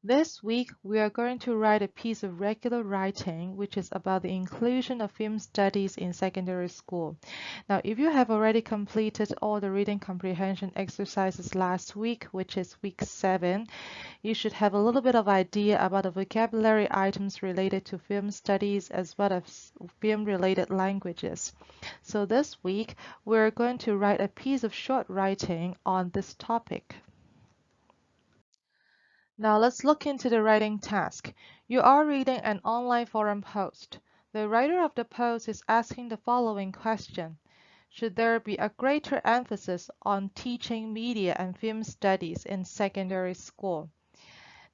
This week, we are going to write a piece of regular writing, which is about the inclusion of film studies in secondary school. Now, if you have already completed all the reading comprehension exercises last week, which is week 7, you should have a little bit of idea about the vocabulary items related to film studies as well as film-related languages. So this week, we're going to write a piece of short writing on this topic. Now let's look into the writing task. You are reading an online forum post. The writer of the post is asking the following question. Should there be a greater emphasis on teaching media and film studies in secondary school?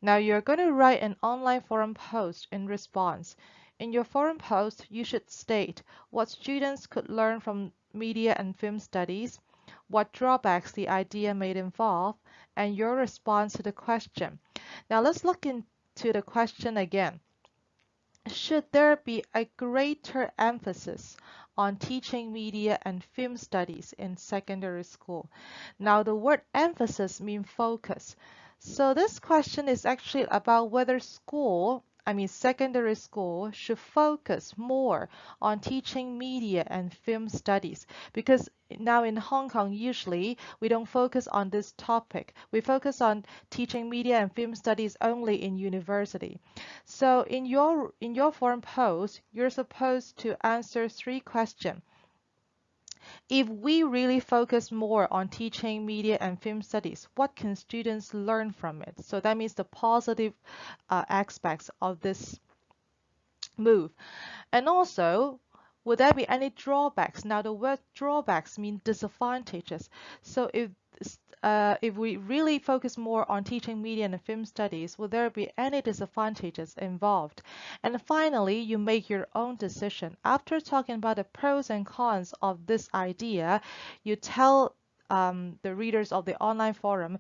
Now you're going to write an online forum post in response. In your forum post, you should state what students could learn from media and film studies, what drawbacks the idea may involve, and your response to the question. Now let's look into the question again. Should there be a greater emphasis on teaching media and film studies in secondary school? Now the word emphasis means focus. So this question is actually about whether secondary school should focus more on teaching media and film studies, because now in Hong Kong usually we don't focus on this topic. We focus on teaching media and film studies only in university. So in your forum post, you're supposed to answer 3 questions. If we really focus more on teaching media and film studies, what can students learn from it? So that means the positive aspects of this move. And also, would there be any drawbacks? Now, the word drawbacks mean disadvantages. So if we really focus more on teaching media and film studies, will there be any disadvantages involved? And finally, you make your own decision. After talking about the pros and cons of this idea, you tell the readers of the online forum,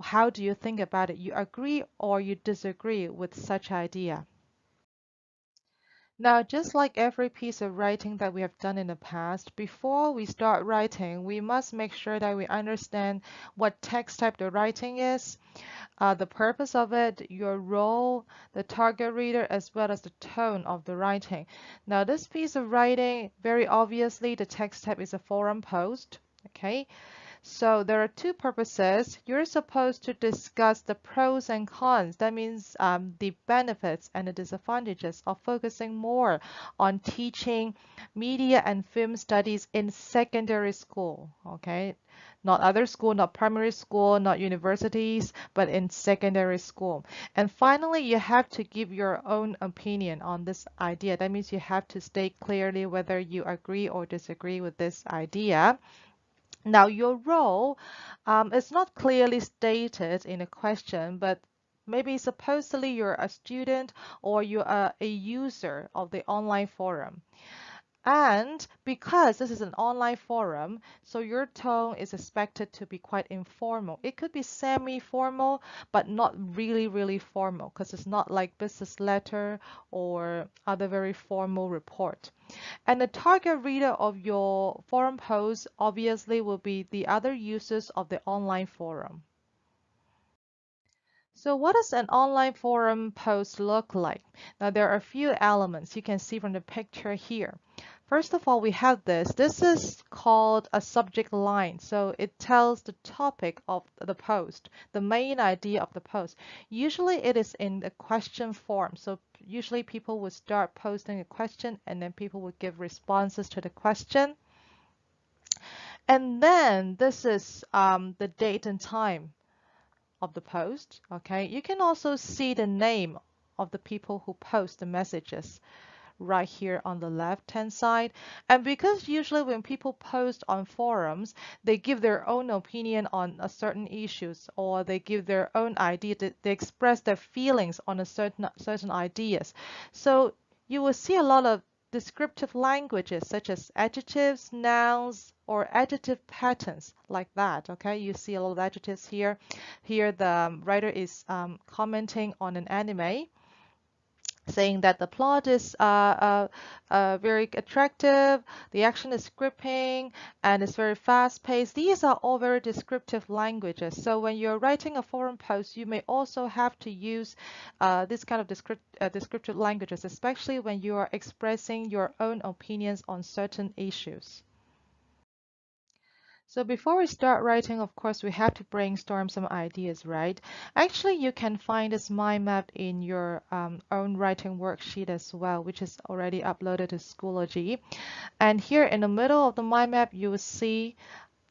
how do you think about it? You agree or you disagree with such idea? Now, just like every piece of writing that we have done in the past, before we start writing, we must make sure that we understand what text type the writing is, the purpose of it, your role, the target reader, as well as the tone of the writing. Now, this piece of writing, very obviously, the text type is a forum post. Okay, so there are 2 purposes. You're supposed to discuss the pros and cons. That means the benefits and the disadvantages of focusing more on teaching media and film studies in secondary school. Okay, not other school, not primary school, not universities, but in secondary school. And finally, you have to give your own opinion on this idea. That means you have to state clearly whether you agree or disagree with this idea. Now, your role is not clearly stated in a question, but maybe supposedly you're a student or you are a user of the online forum. And because this is an online forum, so your tone is expected to be quite informal. It could be semi-formal, but not really, really formal, because it's not like business letter or other very formal report. And the target reader of your forum post obviously will be the other users of the online forum. So what does an online forum post look like? Now there are a few elements you can see from the picture here. First of all, we have this. This is called a subject line. So it tells the topic of the post, the main idea of the post. Usually it is in the question form. So usually people would start posting a question and then people would give responses to the question. And then this is the date and time of the post. Okay, you can also see the name of the people who post the messages right here on the left hand side. And because usually when people post on forums, they give their own opinion on a certain issues, or they give their own idea, they express their feelings on a certain ideas. So you will see a lot of descriptive languages such as adjectives, nouns, or adjective patterns like that. Okay, you see a lot of adjectives here. Here the writer is commenting on an anime. saying that the plot is very attractive, the action is gripping, and it's very fast-paced. These are all very descriptive languages. So when you're writing a forum post, you may also have to use this kind of descriptive languages, especially when you are expressing your own opinions on certain issues. So before we start writing, of course, we have to brainstorm some ideas, right? Actually, you can find this mind map in your own writing worksheet as well, which is already uploaded to Schoology. And here in the middle of the mind map, you will see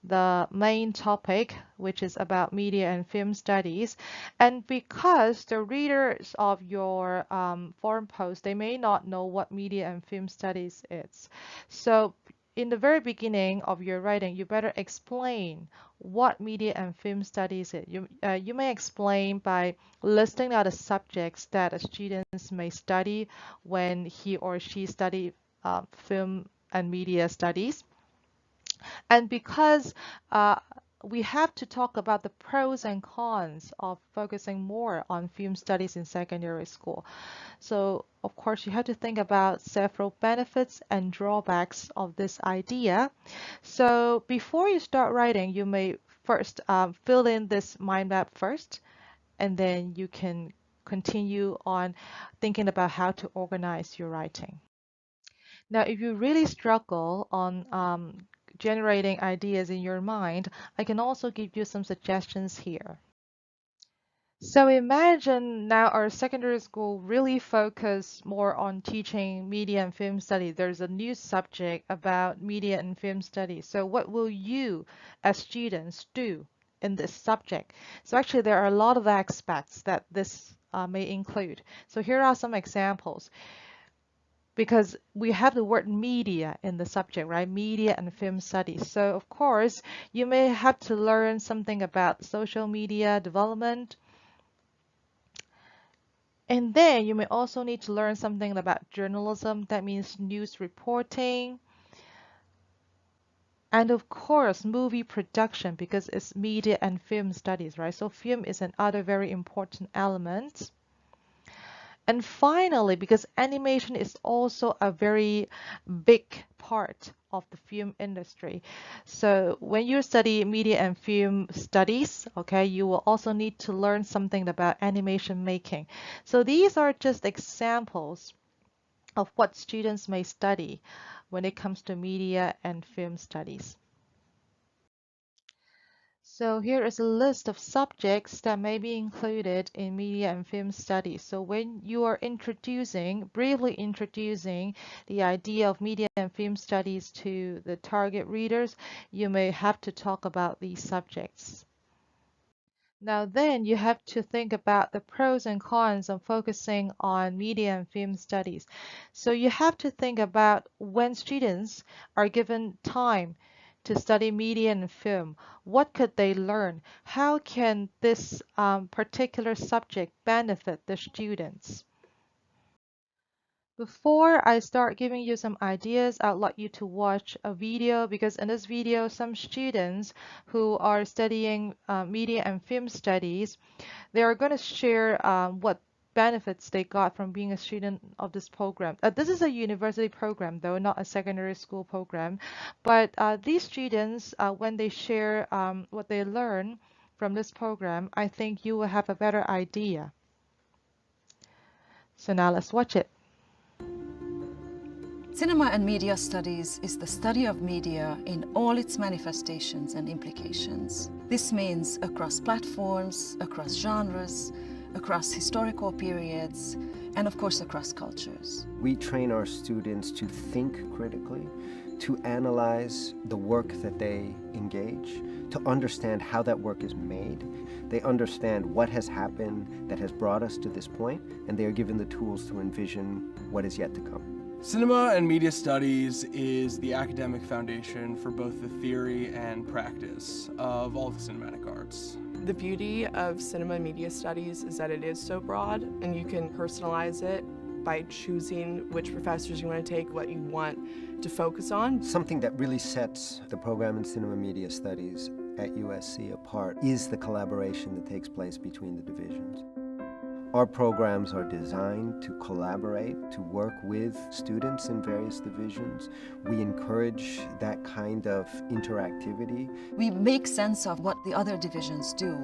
the main topic, which is about media and film studies. And because the readers of your forum post, they may not know what media and film studies is. So in the very beginning of your writing, you better explain what media and film studies is. You may explain by listing out the subjects that a students may study when he or she study film and media studies. And because we have to talk about the pros and cons of focusing more on film studies in secondary school. So, of course, you have to think about several benefits and drawbacks of this idea. So, before you start writing, you may first fill in this mind map first, and then you can continue on thinking about how to organize your writing. Now, if you really struggle on generating ideas in your mind, I can also give you some suggestions here. So imagine now our secondary school really focus more on teaching media and film studies. There's a new subject about media and film studies. So what will you as students do in this subject? So actually there are a lot of aspects that this may include. So here are some examples. Because we have the word media in the subject, right? Media and film studies. So of course, you may have to learn something about social media development. And then you may also need to learn something about journalism. That means news reporting. And of course, movie production, because it's media and film studies, right? So film is another very important element. And finally, because animation is also a very big part of the film industry. So when you study media and film studies, okay, you will also need to learn something about animation making. So these are just examples of what students may study when it comes to media and film studies. So here is a list of subjects that may be included in media and film studies. So when you are briefly introducing the idea of media and film studies to the target readers, you may have to talk about these subjects. Now then, you have to think about the pros and cons of focusing on media and film studies. So you have to think about when students are given time to study media and film, what could they learn? How can this particular subject benefit the students? Before I start giving you some ideas, I'd like you to watch a video because in this video, some students who are studying media and film studies, they are going to share what benefits they got from being a student of this program. This is a university program, though, not a secondary school program. But these students, when they share what they learn from this program, I think you will have a better idea. So now let's watch it. Cinema and media studies is the study of media in all its manifestations and implications. This means across platforms, across genres, across historical periods, and of course across cultures. We train our students to think critically, to analyze the work that they engage, to understand how that work is made. They understand what has happened that has brought us to this point, and they are given the tools to envision what is yet to come. Cinema and media studies is the academic foundation for both the theory and practice of all the cinematic arts. The beauty of cinema and media studies is that it is so broad and you can personalize it by choosing which professors you want to take, what you want to focus on. Something that really sets the program in cinema and media studies at USC apart is the collaboration that takes place between the divisions. Our programs are designed to collaborate, to work with students in various divisions. We encourage that kind of interactivity. We make sense of what the other divisions do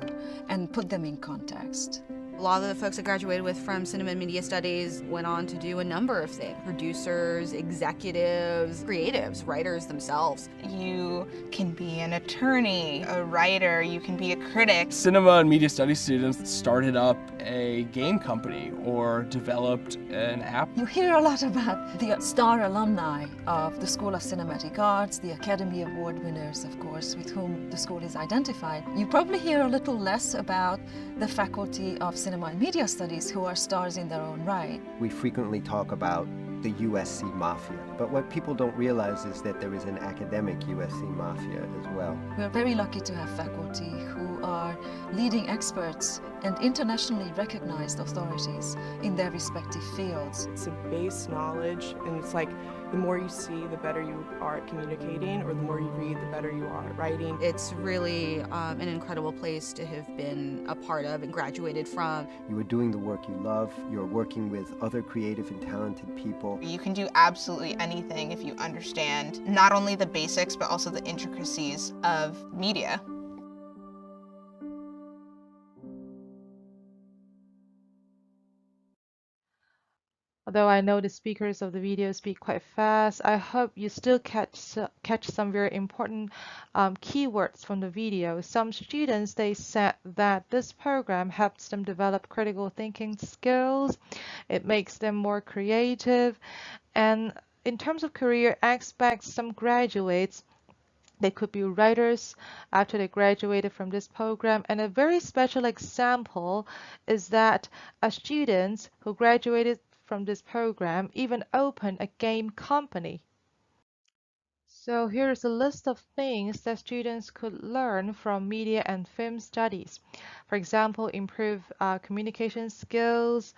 and put them in context. A lot of the folks I graduated with from Cinema and Media Studies went on to do a number of things. Producers, executives, creatives, writers themselves. You can be an attorney, a writer, you can be a critic. Cinema and media studies students started up a game company or developed an app. You hear a lot about the star alumni of the School of Cinematic Arts, the Academy Award winners, of course, with whom the school is identified. You probably hear a little less about the faculty of Cinema and Media Studies who are stars in their own right. We frequently talk about the USC mafia, but what people don't realize is that there is an academic USC mafia as well. We're very lucky to have faculty who are leading experts and internationally recognized authorities in their respective fields. It's a base knowledge, and it's like the more you see, the better you are at communicating, or the more you read, the better you are at writing. It's really an incredible place to have been a part of and graduated from. You are doing the work you love, you're working with other creative and talented people. You can do absolutely anything if you understand not only the basics, but also the intricacies of media. Although I know the speakers of the video speak quite fast, I hope you still catch some very important keywords from the video. Some students, they said that this program helps them develop critical thinking skills. It makes them more creative. And in terms of career aspects, some graduates, they could be writers after they graduated from this program. And a very special example is that students who graduated from this program even opened a game company. So here's a list of things that students could learn from media and film studies. For example, improve communication skills,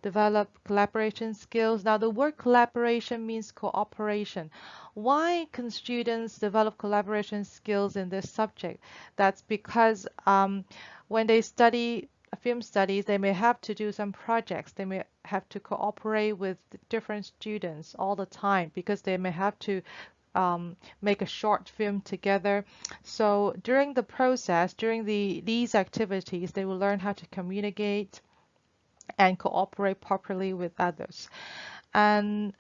develop collaboration skills. Now the word collaboration means cooperation. Why can students develop collaboration skills in this subject? That's because when they study film studies, they may have to do some projects. They may have to cooperate with different students all the time because they may have to make a short film together. So during the process, during these activities, they will learn how to communicate and cooperate properly with others. And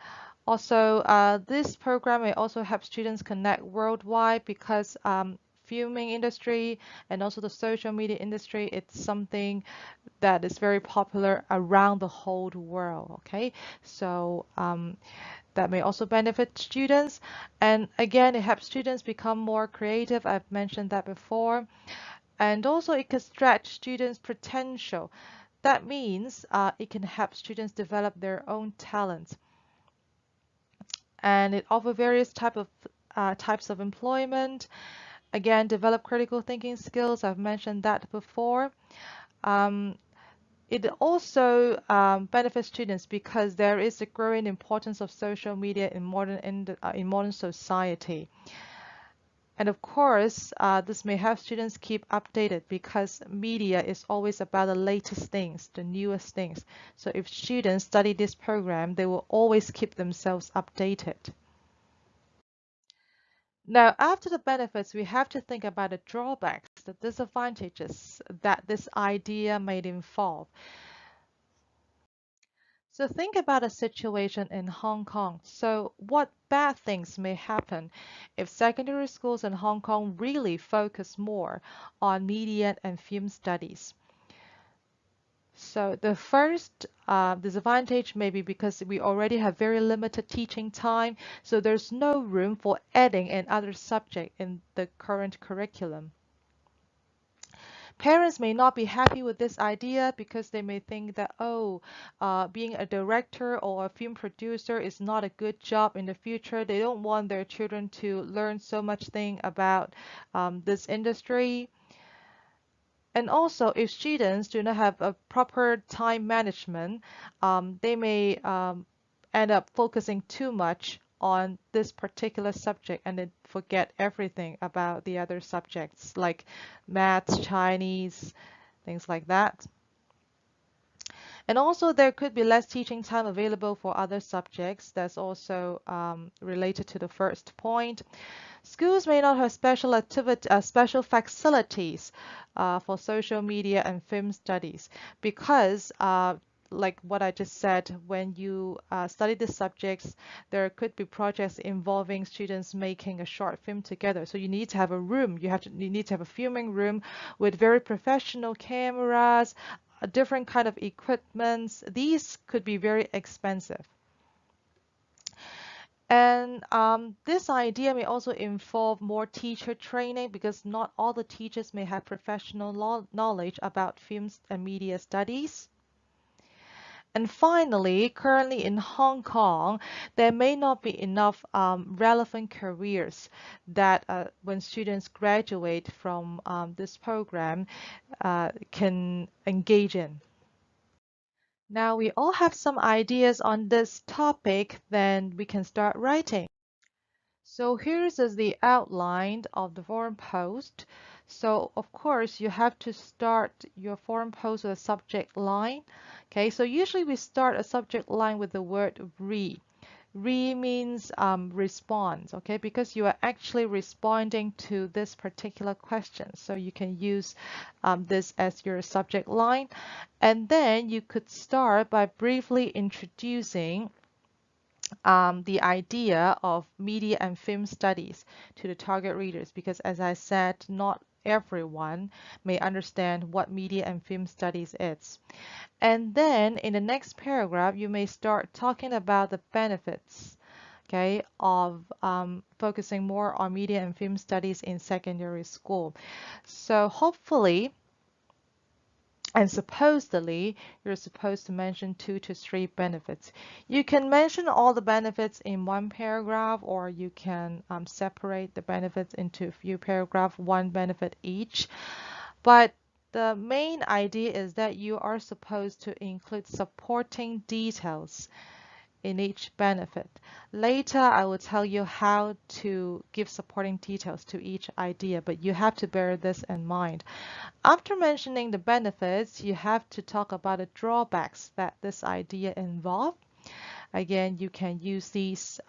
also, this program may also help students connect worldwide because filming industry and also the social media industry, it's something that is very popular around the whole world. Okay, so that may also benefit students. And again, it helps students become more creative. I've mentioned that before. And also it can stretch students' potential. That means it can help students develop their own talents. And it offers various types of employment. Again, develop critical thinking skills. I've mentioned that before. It also benefits students because there is a growing importance of social media in modern society. And of course, this may help students keep updated because media is always about the latest things, the newest things. So if students study this program, they will always keep themselves updated. Now, after the benefits, we have to think about the drawbacks, the disadvantages that this idea may involve. So think about a situation in Hong Kong. So what bad things may happen if secondary schools in Hong Kong really focus more on media and film studies? So the first disadvantage may be because we already have very limited teaching time, so there's no room for adding another subject in the current curriculum. Parents may not be happy with this idea because they may think that, being a director or a film producer is not a good job in the future. They don't want their children to learn so much thing about this industry. And also, if students do not have a proper time management, they may end up focusing too much on this particular subject and then forget everything about the other subjects like maths, Chinese, things like that. And also there could be less teaching time available for other subjects. That's also related to the first point. Schools may not have special facilities for social media and film studies because like what I just said, when you study the subjects, there could be projects involving students making a short film together. So you need to have a room. You need to have a filming room with very professional cameras, a different kind of equipments. These could be very expensive. And this idea may also involve more teacher training because not all the teachers may have professional knowledge about films and media studies. And finally, currently in Hong Kong, there may not be enough relevant careers that when students graduate from this program can engage in. Now we all have some ideas on this topic, then we can start writing. So here's the outline of the forum post. So of course you have to start your forum post with a subject line. Okay, so usually we start a subject line with the word re. Re means response, okay, because you are actually responding to this particular question. So you can use this as your subject line. And then you could start by briefly introducing the idea of media and film studies to the target readers because, as I said, not everyone may understand what media and film studies is. And then in the next paragraph, you may start talking about the benefits, okay, of focusing more on media and film studies in secondary school. So hopefully, and supposedly, you're supposed to mention 2 to 3 benefits. You can mention all the benefits in one paragraph, or you can separate the benefits into a few paragraphs, one benefit each. But the main idea is that you are supposed to include supporting details in each benefit. Later, I will tell you how to give supporting details to each idea, but you have to bear this in mind. After mentioning the benefits, you have to talk about the drawbacks that this idea involves. Again, you can use these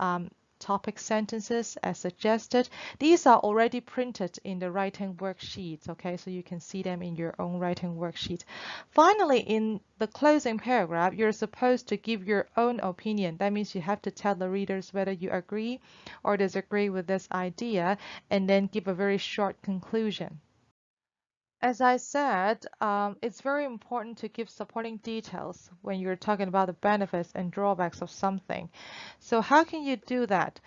topic sentences as suggested. These are already printed in the writing worksheets, okay? So you can see them in your own writing worksheet. Finally, in the closing paragraph, you're supposed to give your own opinion. That means you have to tell the readers whether you agree or disagree with this idea, and then give a very short conclusion. As I said, it's very important to give supporting details when you're talking about the benefits and drawbacks of something. So how can you do that?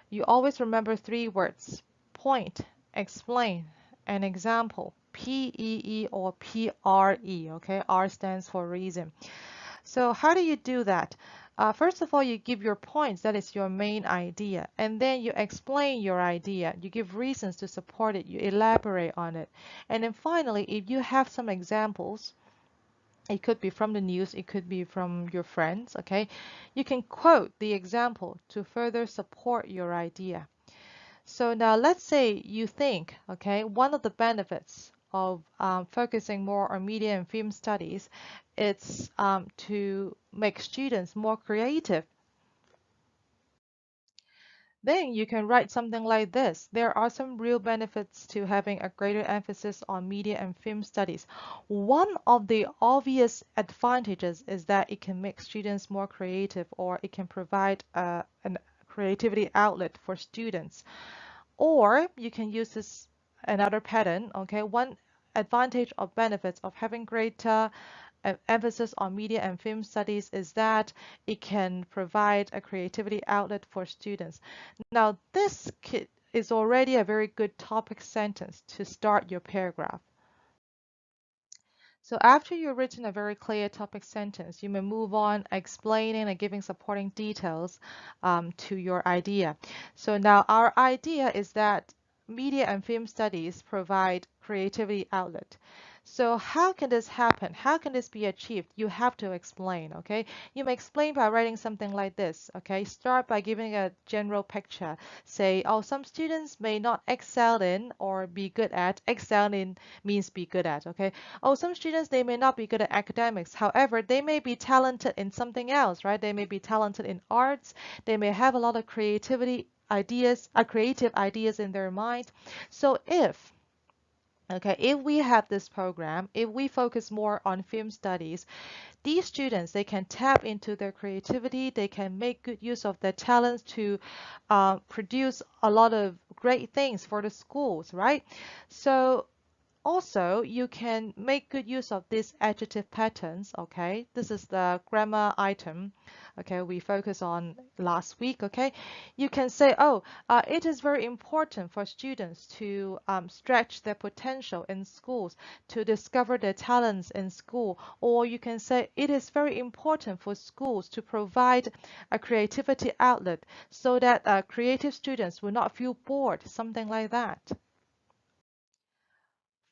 You always remember 3 words: point, explain, and example. PEE or PRE, okay? R stands for reason. So how do you do that? First of all, you give your points, that is your main idea, and then you explain your idea. You give reasons to support it, you elaborate on it. And then finally, if you have some examples, it could be from the news, it could be from your friends, okay? You can quote the example to further support your idea. So now let's say you think, okay, one of the benefits of focusing more on media and film studies, it's to make students more creative. Then you can write something like this: there are some real benefits to having a greater emphasis on media and film studies. One of the obvious advantages is that it can make students more creative, or it can provide a creativity outlet for students. Or you can use this another pattern, okay? One advantage or benefits of having greater emphasis on media and film studies is that it can provide a creativity outlet for students. Now, this is already a very good topic sentence to start your paragraph. So after you've written a very clear topic sentence, you may move on explaining and giving supporting details to your idea. So now our idea is that media and film studies provide creativity outlet. So how can this happen? How can this be achieved? You have to explain, okay? You may explain by writing something like this, okay? Start by giving a general picture. Say, oh, some students may not excel in or be good at. Excel in means be good at, okay? Oh, some students, they may not be good at academics. However, they may be talented in something else, right? They may be talented in arts. They may have a lot of creative ideas in their mind. So if we have this program, if we focus more on film studies, these students, they can tap into their creativity, they can make good use of their talents to produce a lot of great things for the schools, right? So also, you can make good use of these adjective patterns, okay? This is the grammar item, okay, we focus on last week, okay? You can say, oh, it is very important for students to stretch their potential in schools, to discover their talents in school. Or you can say, it is very important for schools to provide a creativity outlet so that creative students will not feel bored, something like that.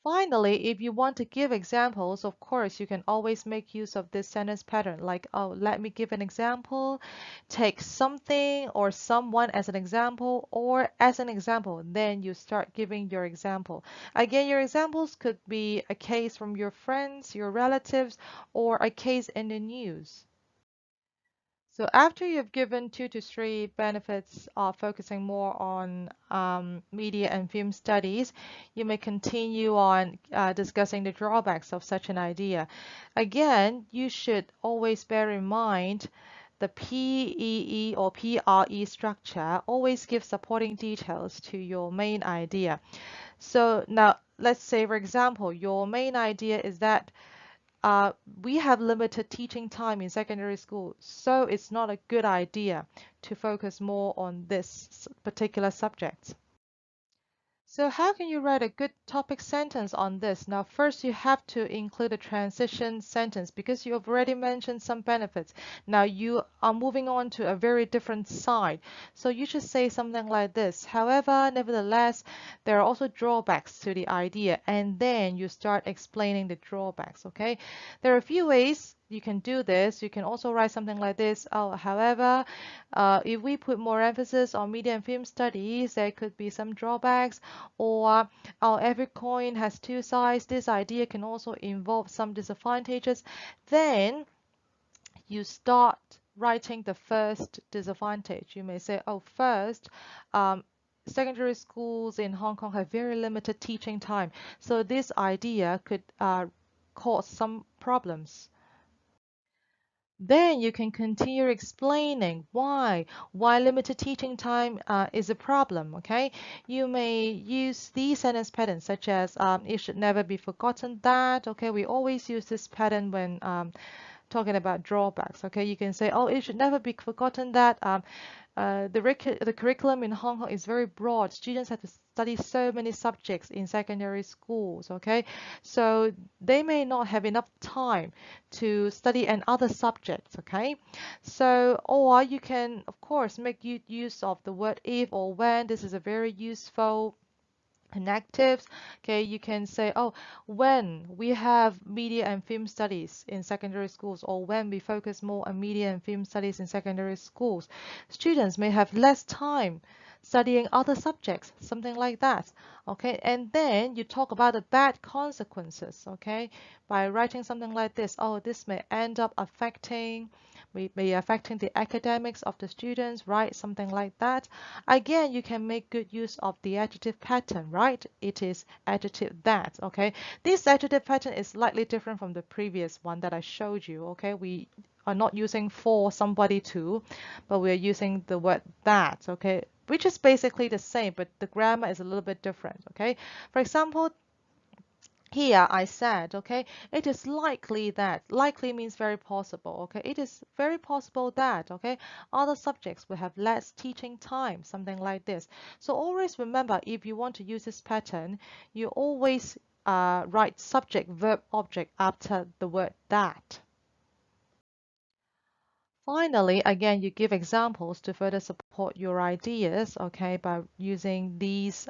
Finally, if you want to give examples, of course, you can always make use of this sentence pattern, like, oh, let me give an example, take something or someone as an example, or as an example, then you start giving your example. Again, your examples could be a case from your friends, your relatives, or a case in the news. So after you've given 2 to 3 benefits of focusing more on media and film studies, you may continue on discussing the drawbacks of such an idea. Again, you should always bear in mind the PEE or PRE structure. Always give supporting details to your main idea. So now, let's say, for example, your main idea is that uh, we have limited teaching time in secondary school, so it's not a good idea to focus more on this particular subject. So how can you write a good topic sentence on this? Now, first you have to include a transition sentence because you have already mentioned some benefits. Now you are moving on to a very different side. So you should say something like this. However, nevertheless, there are also drawbacks to the idea, and then you start explaining the drawbacks, okay? There are a few ways you can do this. You can also write something like this. Oh, however, if we put more emphasis on media and film studies, there could be some drawbacks. Or every coin has 2 sides. This idea can also involve some disadvantages. Then you start writing the first disadvantage. You may say, oh, first, secondary schools in Hong Kong have very limited teaching time. So this idea could cause some problems. Then you can continue explaining why limited teaching time is a problem, okay? You may use these sentence patterns such as it should never be forgotten that, okay? We always use this pattern when talking about drawbacks, okay? You can say, oh, it should never be forgotten that the curriculum in Hong Kong is very broad. Students have to study so many subjects in secondary schools, okay? So they may not have enough time to study another subjects, okay? So, or you can, of course, make use of the word if or when. This is a very useful connectives. Okay, you can say, oh, when we have media and film studies in secondary schools, or when we focus more on media and film studies in secondary schools, students may have less time studying other subjects, something like that. Okay, and then you talk about the bad consequences, okay, by writing something like this. Oh, this may end up may affecting the academics of the students, right? Something like that. Again, you can make good use of the adjective pattern, right? It is adjective that, okay? This adjective pattern is slightly different from the previous one that I showed you, okay? We are not using for somebody to, but we're using the word that, okay? Which is basically the same, but the grammar is a little bit different, okay? For example, here I said, okay, it is likely that, likely means very possible, okay, it is very possible that, okay, other subjects will have less teaching time, something like this. So always remember, if you want to use this pattern, you always write subject, verb, object after the word that. Finally, again, you give examples to further support your ideas, okay, by using these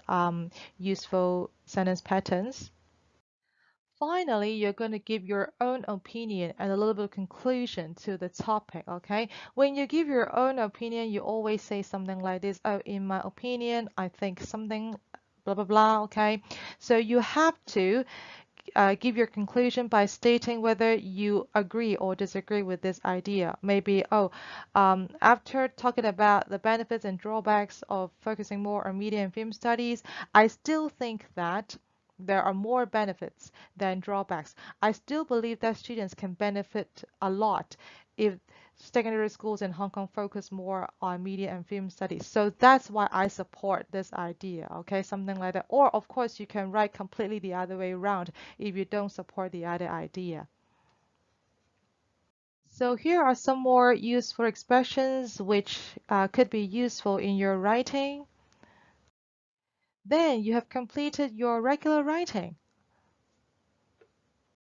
useful sentence patterns. Finally, you're going to give your own opinion and a little bit of conclusion to the topic, okay? When you give your own opinion, you always say something like this, oh, in my opinion, I think something, blah, blah, blah, okay? So you have to give your conclusion by stating whether you agree or disagree with this idea. Maybe, after talking about the benefits and drawbacks of focusing more on media and film studies, I still think that there are more benefits than drawbacks. I still believe that students can benefit a lot if secondary schools in Hong Kong focus more on media and film studies. So that's why I support this idea, okay? Something like that. Or, of course, you can write completely the other way around if you don't support the other idea. So here are some more useful expressions which could be useful in your writing. Then you have completed your regular writing.